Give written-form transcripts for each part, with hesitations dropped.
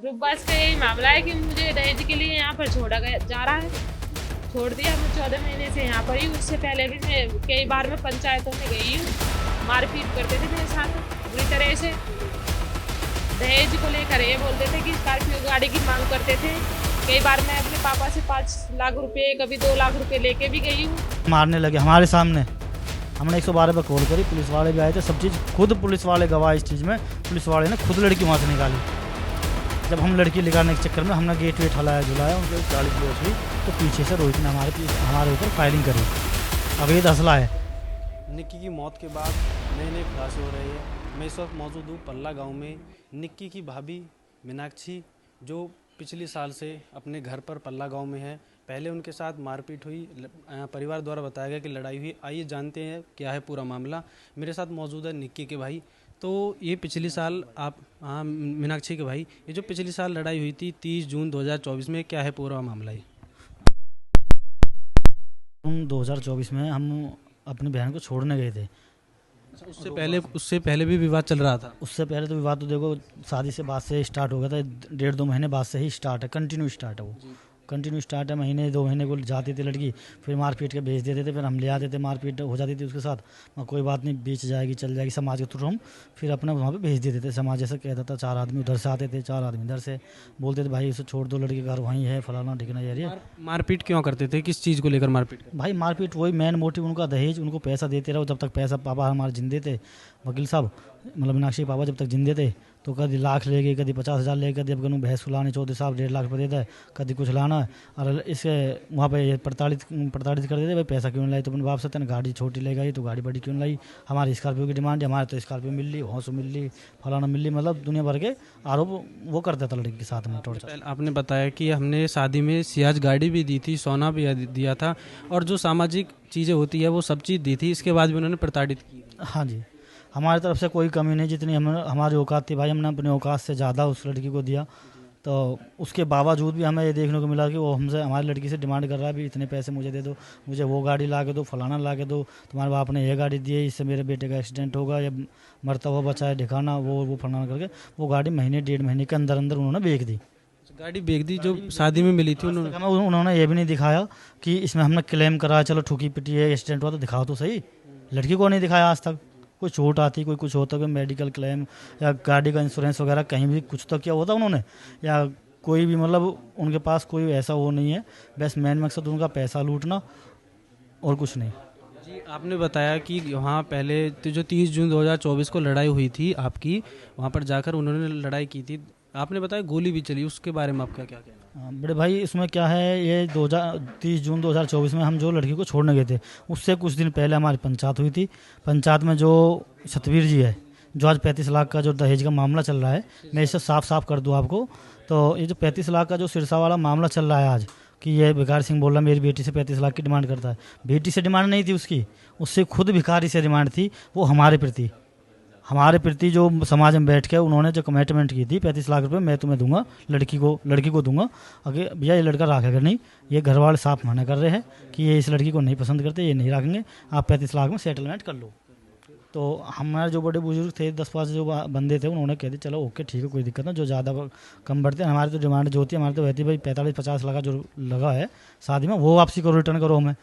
रुकबाज का यही मामला है कि मुझे दहेज के लिए यहाँ पर छोड़ा गया जा रहा है। छोड़ दिया मैं 14 महीने से यहाँ पर ही। उससे पहले भी मैं कई बार मैं पंचायतों में गई हूँ। मारपीट करते थे मेरे साथ बुरी तरह से। दहेज को लेकर ये बोलते थे कि स्कॉर्पियो गाड़ी की मांग करते थे। कई बार मैं अपने पापा से 5 लाख रुपए, कभी 2 लाख रुपए लेके भी गई हूँ। मारने लगे हमारे सामने। हमने 112 पर कॉल करी, पुलिस वाले भी आए थे, सब चीज़ खुद पुलिस वाले गवाह इस चीज़ में। पुलिस वाले ने खुद लड़की वहाँ से निकाली। जब हम लड़की निकालने के चक्कर में हमने गेट वेट हलाया झुलाया, उनके गाड़ी बेहोश हुई तो पीछे से रोहित ने हमारे ऊपर फायरिंग करी। अवैध असला है। निक्की की मौत के बाद नए नए खुलासे हो रहे हैं। मैं इस वक्त मौजूद हूँ पल्ला गांव में। निक्की की भाभी मीनाक्षी जो पिछले साल से अपने घर पर पल्ला गांव में है, पहले उनके साथ मारपीट हुई, परिवार द्वारा बताया गया कि लड़ाई हुई। आइए जानते हैं क्या है पूरा मामला। मेरे साथ मौजूद है निक्की के भाई। तो ये पिछले साल आप मीनाक्षी के भाई, ये जो पिछले साल लड़ाई हुई थी 30 जून 2024 में, क्या है पूरा मामला ये? 2024 में हम अपनी बहन को छोड़ने गए थे। उससे पहले भी विवाद चल रहा था? उससे पहले तो विवाद तो देखो शादी से बाद से स्टार्ट हो गया था। 1.5-2 महीने बाद से ही स्टार्ट है, कंटिन्यू स्टार्ट है वो। कंटिन्यू स्टार्ट है। महीने 2 महीने को जाती थी लड़की, फिर मारपीट के भेज देते थे, फिर हम ले आते थे। मारपीट हो जाती थी उसके साथ, कोई बात नहीं, बीच जाएगी चल जाएगी समाज के थ्रू। हम फिर अपने वहाँ पे भेज देते थे। समाज जैसे कहता था, 4 आदमी उधर से आते थे, 4 आदमी इधर से बोलते थे भाई उसे छोड़ दो, लड़के घर वहीं है, फलाना ढिकना एरिया। मारपीट क्यों करते थे? किस चीज़ को लेकर मारपीट? भाई मारपीट वही मेन मोटिव उनका, दहेज। उनको पैसा देते रहो जब तक पैसा, पापा हमारे जिंदे थे, वकील साहब मतलब मीनाक्षी पापा जब तक जिंदे थे, तो कभी लाख ले गए, कभी 50,000 ले गए, कभी अब भैंस फुलाने चौधरी साहब 1.5 लाख रुपये देता है, कभी कुछ लाना है। और इसके वहाँ पे प्रताड़ित कर देते भाई पैसा क्यों लाई, तो अपने बाप से तेने गाड़ी छोटी ले गई तो गाड़ी बड़ी क्यों लाई, हमारी स्कॉर्पियो की डिमांड है, हमारे तो स्कॉर्पियो मिल ली, हौसू मिल ली, फलाना मिल ली, मतलब दुनिया भर के आरोप वो करता था लड़की के साथ में टॉर्चर। आपने बताया कि हमने शादी में सियाज गाड़ी भी दी थी, सोना भी दिया था, और जो सामाजिक चीज़ें होती है वो सब चीज़ दी थी। इसके बाद भी उन्होंने प्रताड़ित की? हाँ जी, हमारी तरफ से कोई कमी नहीं। जितनी हमारी औकात थी भाई, हमने अपनी औकात से ज़्यादा उस लड़की को दिया। तो उसके बावजूद भी हमें ये देखने को मिला कि वो हमारी लड़की से डिमांड कर रहा है भी इतने पैसे मुझे दे दो, मुझे वो गाड़ी ला के दो, फलाना ला के दो, तुम्हारे बाप ने ये गाड़ी दी है, इससे मेरे बेटे का एक्सीडेंट होगा या मरता हुआ बचा है ठिकाना, वो फलाना करके वो गाड़ी महीने 1.5 महीने के अंदर अंदर उन्होंने बेच दी। गाड़ी बेच दी जो शादी में मिली थी उन्होंने ये भी नहीं दिखाया कि इसमें हमने क्लेम कराया, चलो ठुकी पिटी है, एक्सीडेंट हुआ तो दिखाओ तो सही। लड़की को नहीं दिखाया आज तक। कोई चोट आती, कोई कुछ होता, कोई मेडिकल क्लेम या गाड़ी का इंश्योरेंस वगैरह कहीं भी कुछ तो क्या होता उन्होंने, या कोई भी मतलब उनके पास कोई ऐसा वो नहीं है। बस मेन मकसद उनका पैसा लूटना और कुछ नहीं। जी, आपने बताया कि वहाँ पहले तो जो 30 जून 2024 को लड़ाई हुई थी आपकी, वहाँ पर जाकर उन्होंने लड़ाई की थी। आपने बताया गोली भी चली, उसके बारे में आपका क्या कहना है? बड़े भाई इसमें क्या है, ये 30 जून 2024 में हम जो लड़की को छोड़ने गए थे, उससे कुछ दिन पहले हमारी पंचायत हुई थी। पंचायत में जो सतवीर जी है, जो आज 35 लाख का जो दहेज का मामला चल रहा है, मैं इसे साफ कर दूं आपको। तो ये जो 35 लाख का जो सिरसा वाला मामला चल रहा है आज, कि ये भिखारी सिंह बोल रहा मेरी बेटी से 35 लाख की डिमांड करता है। बेटी से डिमांड नहीं थी उसकी, उससे खुद भिखारी से डिमांड थी। वो हमारे प्रति जो समाज में बैठ के उन्होंने जो कमिटमेंट की थी 35 लाख रुपए मैं तुम्हें दूंगा, लड़की को दूंगा। अगर भैया ये लड़का रखेगा नहीं, ये घर वाले साफ मना कर रहे हैं कि ये इस लड़की को नहीं पसंद करते, ये नहीं रखेंगे, आप 35 लाख में सेटलमेंट कर लो। तो हमारे जो बड़े बुजुर्ग थे 10-5 जो बंदे थे, उन्होंने कह दिया चलो ओके ठीक है कोई दिक्कत नहीं, जो ज़्यादा कम बढ़ते हैं। हमारी तो डिमांड जो होती है, हमारी तो रहती है भाई 45-50 लाख जो लगा है शादी में, वो वापसी करो, रिटर्न करो हमें।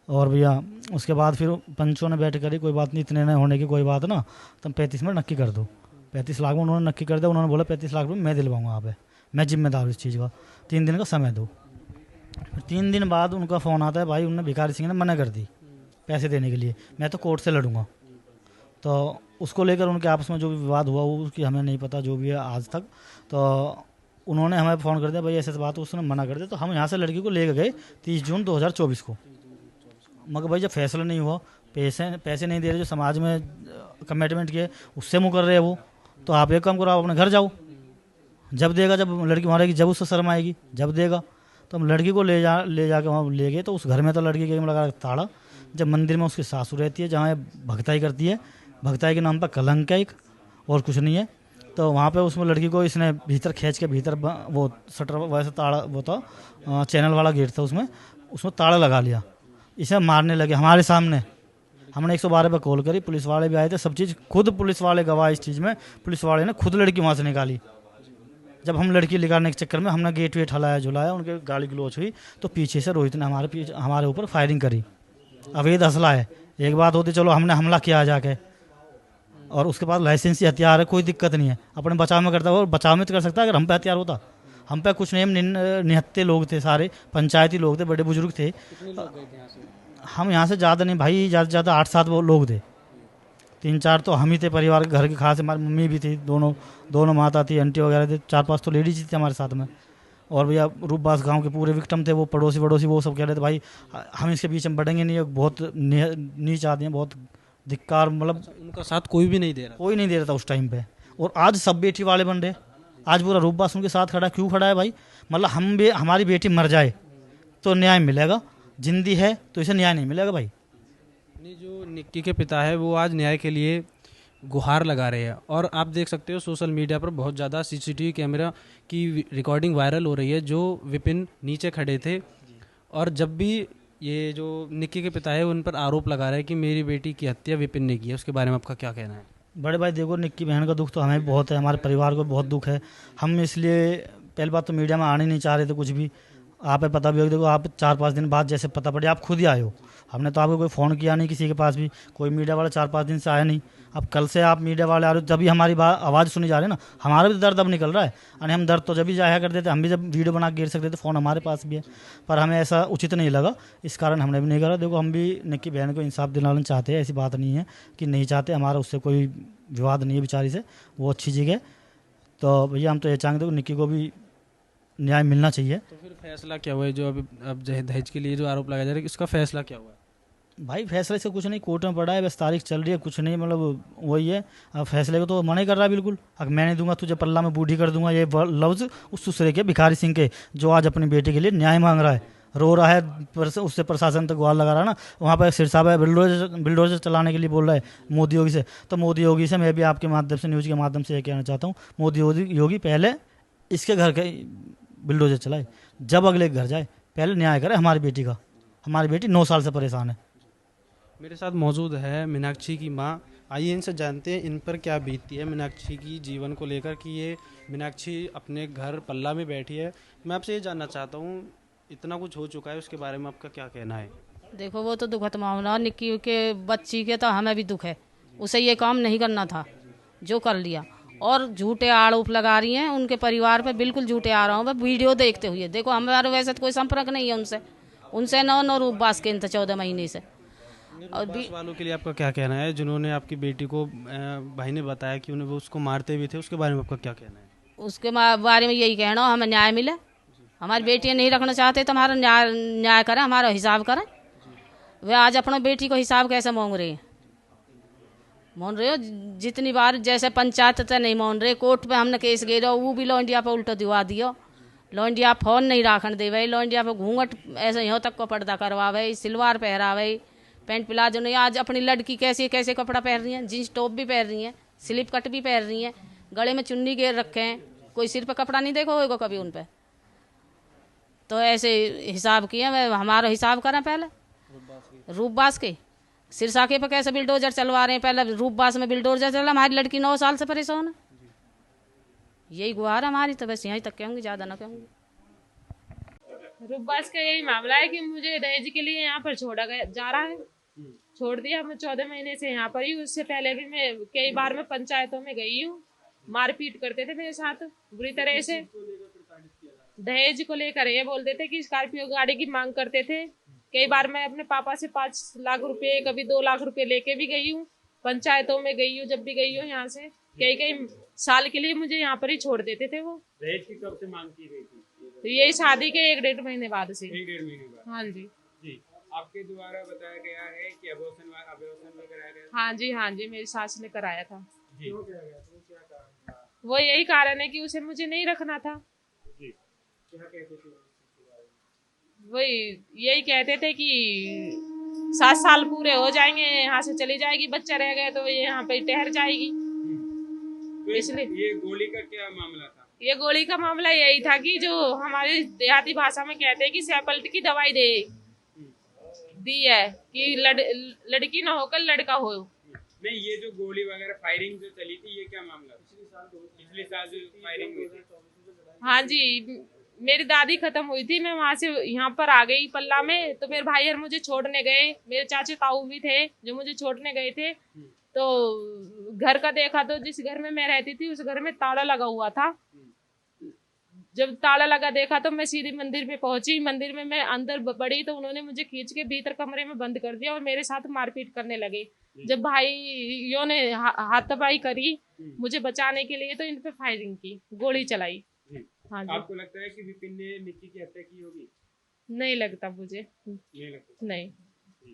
और भैया उसके बाद फिर पंचों ने बैठ करी, कोई बात नहीं, इतने नहीं होने की कोई बात ना, तुम 35 में नक्की कर दो। 35 लाख में उन्होंने नक्की कर दिया। उन्होंने बोला 35 लाख रुपये मैं दिलवाऊंगा यहाँ पे, मैं जिम्मेदार हूँ इस चीज़ का, 3 दिन का समय दो। फिर 3 दिन बाद उनका फ़ोन आता है, भाई उन्होंने भिखारी सिंह ने मना कर दी पैसे देने के लिए, मैं तो कोर्ट से लड़ूंगा। तो उसको लेकर उनके आपस में जो भी विवाद हुआ वो उसकी हमें नहीं पता, जो भी है आज तक। तो उन्होंने हमें फ़ोन कर दिया भाई ऐसे बात, उसने मना कर दिया। तो हम यहाँ से लड़की को ले गए 30 जून 2024 को। मगर भाई जब फैसला नहीं हुआ, पैसे नहीं दे रहे, जो समाज में कमिटमेंट किए उससे मुकर रहे वो, तो आप एक काम करो, आप अपने घर जाओ, जब देगा, जब लड़की मारेगी, जब उससे शर्म आएगी, जब देगा। तो हम लड़की को ले जाके वहाँ ले गए। तो उस घर में तो लड़की के लगा ताला। जब मंदिर में उसकी सासू रहती है, जहाँ भक्ताई करती है, भक्ताई के नाम पर कलंक है एक, और कुछ नहीं है। तो वहाँ पे उसमें लड़की को इसने भीतर खींच के, भीतर वो शटर वैसे ताला, वो था चैनल वाला गेट था, उसमें ताला लगा लिया। इसे मारने लगे हमारे सामने। हमने 112 पर कॉल करी, पुलिस वाले भी आए थे, सब चीज़ खुद पुलिस वाले गवाह इस चीज़ में। पुलिस वाले ने खुद लड़की वहाँ से निकाली। जब हम लड़की निकालने के चक्कर में हमने गेट वेट हलाया झुलाया, उनके गाली गलौच हुई तो पीछे से रोहित ने हमारे ऊपर फायरिंग करी। अवैध असला है, एक बात होती चलो हमने हमला किया जाके, और उसके पास लाइसेंसी हथियार है, कोई दिक्कत नहीं है, अपने बचाव में करता है, और बचाव में तो कर सकता है। अगर हम पे हथियार होता, हम पे कुछ नहीं, हम निहत्ते लोग थे, सारे पंचायती लोग थे, बड़े बुजुर्ग थे। हम यहाँ से ज़्यादा नहीं भाई, ज़्यादा से ज़्यादा 8-7 वो लोग थे, 3-4 तो हम ही थे परिवार के, घर के खास हमारी मम्मी भी थी, दोनों माता थी, आंटी वगैरह थे, 4-5 तो लेडीज थे हमारे साथ में। और भैया रूपबास गांव के पूरे विक्टिम थे, वो पड़ोसी वो सब कह रहे थे भाई हम इसके बीच में बढ़ेंगे नहीं, बहुत नीच आदमी है, बहुत धिक्कार, मतलब उनका साथ कोई भी नहीं दे रहा, कोई नहीं दे रहा था उस टाइम पे। और आज सब बेटी वाले बन रहे, आज पूरा रूपबास उनके साथ खड़ा, क्यों खड़ा है भाई? मतलब हमारी बेटी मर जाए तो न्याय मिलेगा, जिंदी है तो इसे न्याय नहीं मिलेगा भाई। जो निक्की के पिता है वो आज न्याय के लिए गुहार लगा रहे हैं। और आप देख सकते हो सोशल मीडिया पर बहुत ज़्यादा सीसीटीवी कैमरा की रिकॉर्डिंग वायरल हो रही है, जो विपिन नीचे खड़े थे, और जब भी ये जो निक्की के पिता है उन पर आरोप लगा रहे हैं कि मेरी बेटी की हत्या विपिन ने की है। उसके बारे में आपका क्या कहना है? बड़े भाई देखो, निक्की बहन का दुख तो हमें भी बहुत है, हमारे परिवार को बहुत दुख है। हम इसलिए पहली बात तो मीडिया में आने नहीं चाह रहे थे कुछ भी। आप पता भी होगा, देखो आप 4-5 दिन बाद जैसे पता पड़े आप खुद ही आए हो, हमने तो आपको कोई फ़ोन किया नहीं, किसी के पास भी कोई मीडिया वाला 4-5 दिन से आया नहीं। अब कल से आप मीडिया वाले आ रहे हो, जब भी हमारी आवाज़ सुनी जा रही है ना, हमारा भी दर्द अब निकल रहा है। यानी हम दर्द तो जब भी जाया करते थे, हम भी जब वीडियो बना के गिर सकते थे, फ़ोन हमारे पास भी है, पर हमें ऐसा उचित नहीं लगा, इस कारण हमने भी नहीं करा। देखो हम भी निक्की बहन को इंसाफ दिलाना चाहते हैं, ऐसी बात नहीं है कि नहीं चाहते, हमारा उससे कोई विवाद नहीं है बेचारी से, वो अच्छी जगह। तो भैया हम तो ये चाहेंगे निक्की को भी न्याय मिलना चाहिए। तो फिर फैसला क्या हुआ है जो अब दहेज के लिए जो आरोप लगाया जा रहा है, इसका फैसला क्या हुआ है? भाई फैसले से कुछ नहीं, कोर्ट में पड़ा है, बस तारीख चल रही है, कुछ नहीं, मतलब वही है। अब फैसले को तो मना ही कर रहा है बिल्कुल। अब मैं नहीं दूंगा तुझे, पल्ला में बूढ़ी कर दूंगा, ये लफ्ज़ उस दूसरे के भिखारी सिंह के, जो आज अपनी बेटी के लिए न्याय मांग रहा है, रो रहा है, उससे प्रशासन तक गुहार लगा रहा है ना। वहाँ पर सिरसा है, बिल्डोजर चलाने के लिए बोल रहा है मोदी योगी से। तो मोदी योगी से मैं भी आपके माध्यम से, न्यूज़ के माध्यम से ये कहना चाहता हूँ, मोदी योगी पहले इसके घर के बिल्डोजर चलाए, जब अगले घर जाए पहले न्याय करे हमारी बेटी का। हमारी बेटी 9 साल से परेशान है। मेरे साथ मौजूद है मीनाक्षी की माँ। आइए इनसे जानते हैं इन पर क्या बीतती है मीनाक्षी की जीवन को लेकर, कि ये मीनाक्षी अपने घर पल्ला में बैठी है। मैं आपसे ये जानना चाहता हूँ, इतना कुछ हो चुका है, उसके बारे में आपका क्या कहना है? देखो वो तो दुखद मामला, निक्की के बच्ची के तो हमें भी दुख है, उसे ये काम नहीं करना था जो कर लिया। और झूठे आरोप लगा रही हैं उनके परिवार पे, बिल्कुल झूठे आ रहा हूँ मैं वीडियो देखते हुए। देखो हमारा वैसे तो कोई संपर्क नहीं है उनसे नौ रूपबास के 14 महीने से। और रूपबास वालों के लिए आपका क्या कहना है, जिन्होंने आपकी बेटी को भाई ने बताया कि उन्हें वो उसको मारते भी थे, उसके बारे में आपका क्या कहना है? उसके बारे में यही कहना, हमें न्याय मिले। हमारी बेटियाँ नहीं रखना चाहते तो हमारा न्याय करें, हमारा हिसाब करें। वे आज अपना बेटी को हिसाब कैसे मांग रहे हैं? मान रहे हो जितनी बार, जैसे पंचायत तो नहीं मान रहे, कोर्ट पे हमने केस गे रहे, वो भी लो इंडिया पे उल्टा दिवा दियो। लो इंडिया फोन नहीं राखन देवे, लो इंडिया पे घूंघट ऐसे यहाँ तक को पर्दा करवावे, सिलवार पहरावे, पैंट प्लाजो नहीं। आज अपनी लड़की कैसे कैसे कपड़ा पहन रही हैं, जींस टॉप भी पहन रही हैं, स्लिप कट भी पहन रही हैं, गले में चुन्नी घेर रखे हैं, कोई सिर पे कपड़ा नहीं देखो होगा कभी उन पे। तो ऐसे हिसाब किए, हमारा हिसाब करें पहले। रूपबास के सिरसाके पे कैसे बिल्डोजर चलवा रहे हैं, पहले रूपबास में बिल्डोजर चला। हमारी लड़की 9 साल से परेशान है, यही गुहार हमारी। तो बस यहीं तक कहूँगी, ज़्यादा ना कहूँगी। रूपबास का यही मामला है कि मुझे दहेज के लिए यहाँ पर छोड़ा जा रहा है, छोड़ दिया। मैं 14 महीने से यहाँ पर ही। उससे पहले भी मैं कई बार मैं पंचायतों में गई हूँ, मारपीट करते थे मेरे साथ बुरी तरह से। दहेज को लेकर ये बोलते थे कि स्कॉर्पियो गाड़ी की मांग करते थे। कई बार मैं अपने पापा से 5 लाख रुपए, कभी 2 लाख रुपए लेके भी गई हूँ, पंचायतों में गई हूँ। जब भी गई हूँ यहाँ से कई साल के लिए मुझे यहाँ पर ही छोड़ देते थे। वो दहेज की कब से मांग की गई थी? तो यही शादी के 1-1.5 महीने बाद से। 1-1.5 महीने बाद? हाँ जी जी। आपके द्वारा बताया गया है कि अबॉर्शन भी कराया गया था? हाँ जी, मेरी सास ने कराया था जी। क्यों कराया गया था? क्या कारण था? वो यही कारण है कि उसे मुझे नहीं रखना था जी। क्या कहते थे? वही यही कहते थे कि 7 साल पूरे हो जाएंगे, यहाँ से चली जाएगी, बच्चा रह गया तो ये यहाँ पे ठहर जाएगी। तो इसलिए ये गोली का क्या मामला था? ये गोली का मामला यही था कि जो हमारी देहाती भाषा में कहते हैं कि सैपल्ट की दवाई दी है कि लड़की ना होकर लड़का हो। नहीं, ये जो गोली वगैरह फायरिंग जो चली थी, ये क्या मामला था? पिछले साल जो फायरिंग हुई थी, हाँ जी, मेरी दादी खत्म हुई थी, मैं वहां से यहाँ पर आ गई पल्ला में, तो मेरे भाई यार मुझे छोड़ने गए, मेरे चाचे ताऊ भी थे जो मुझे छोड़ने गए थे। तो घर का देखा तो जिस घर में मैं रहती थी उस घर में ताला लगा हुआ था। जब ताला लगा देखा तो मैं सीधी मंदिर में पहुंची, मंदिर में मैं अंदर बढ़ी तो उन्होंने मुझे खींच के भीतर कमरे में बंद कर दिया और मेरे साथ मारपीट करने लगे। जब भाइयों ने हाथापाई करी मुझे बचाने के लिए तो इन पे फायरिंग की, गोली चलाई। हाँ जी। आपको लगता है कि विपिन ने निक्की की हत्या की होगी? नहीं लगता मुझे, नहीं लगता। नहीं।